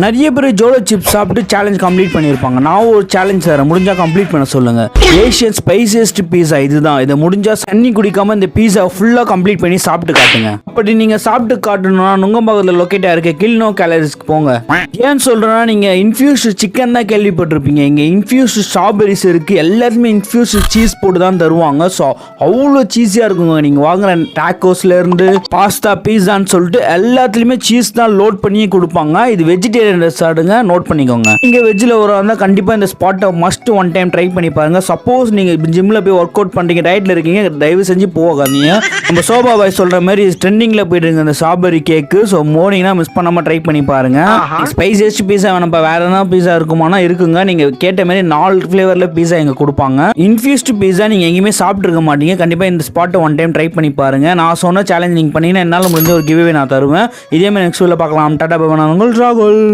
நிறைய பேர் ஜோலோ சிப்ஸ் சாப்பிட்டு சேலஞ்ச் கம்ப்ளீட் பண்ணியிருப்பாங்க. நான் ஒரு சேலஞ்ச் தரேன், முடிஞ்சா கம்ப்ளீட் பண்ண சொல்லுங்க. ஏஷியன் ஸ்பைசியஸ்ட் பீஸா இதுதான். இதை முடிஞ்சா தண்ணி குடிக்காம இந்த பீஸா ஃபுல்லா கம்ப்ளீட் பண்ணி சாப்பிட்டு காட்டுங்க. அப்படி நீங்க சாப்பிட்டு காட்டணும்னா நுங்கம்பாக்கத்தில் லொக்கேட்டா இருக்க கில்னோ கேலரிஸ்க்கு போங்க. ஏன்னு சொல்றேன்னா, நீங்க இன்ஃபியூஸ்டு சிக்கன் தான் கேள்விப்பட்டிருப்பீங்க. இங்க இன்ஃபியூஸ்டு ஸ்ட்ராபெரிஸ் இருக்கு. எல்லாருமே இன்ஃபியூஸ்டு சீஸ் போட்டு தான் தருவாங்க. ஸோ அவ்வளோ சீஸியா இருக்குங்க. நீங்க வாங்குற டாக்கோஸ்ல இருந்து பாஸ்தா பீஸான்னு சொல்லிட்டு எல்லாத்துலயுமே சீஸ் தான் லோட் பண்ணி கொடுப்பாங்க. இது வெஜிடேரியன் ரெஸ்டாரண்ட்டுங்க, நோட் பண்ணிக்கோங்க. நீங்க வெஜ்ல வரவங்க கண்டிப்பா இந்த ஸ்பாட்டை மஸ்ட் ஒன் டைம் ட்ரை பண்ணி பாருங்க. சப்போஸ் நீங்க ஜிம்ல போய் ஒர்க் அவுட் பண்றீங்க, டயட்ல இருக்கீங்க, தயவு செஞ்சு போகாதீங்க. நம்ம சோபா பாய் சொல்ற மாதிரி ட்ரெண்டிங்ல போயிட்டு இருக்கு இந்த ஸ்ட்ராபெரி கேக்கு. ஸோ மோர்னிங்னா மிஸ் பண்ணாம ட்ரை பண்ணி பாருங்க. ஸ்பைசியஸ்ட் பீஸா வேணப்பா, வேற என்ன பீஸா இருக்குமானா இருக்குங்க. நீங்க கேட்ட மாதிரி 4 ஃபிளேவர்ல பீஸா இங்க கொடுப்பாங்க. இன்ஃபியூஸ்டு பீஸா நீங்க எங்கேயுமே சாப்பிட்டு இருக்க மாட்டீங்க. கண்டிப்பா இந்த ஸ்பாட்டை ஒன் டைம் ட்ரை பண்ணி பாருங்க. நான் சொன்ன சேலஞ்ச் நீங்க பண்ணீங்கன்னா என்னால முடிஞ்ச ஒரு கிவ்வே நான் தருவேன். இதே மாதிரி நெக்ஸ்ட் வீடியோல பார்க்கலாம். டாடா பை, நான் உங்கள் ராகுல்.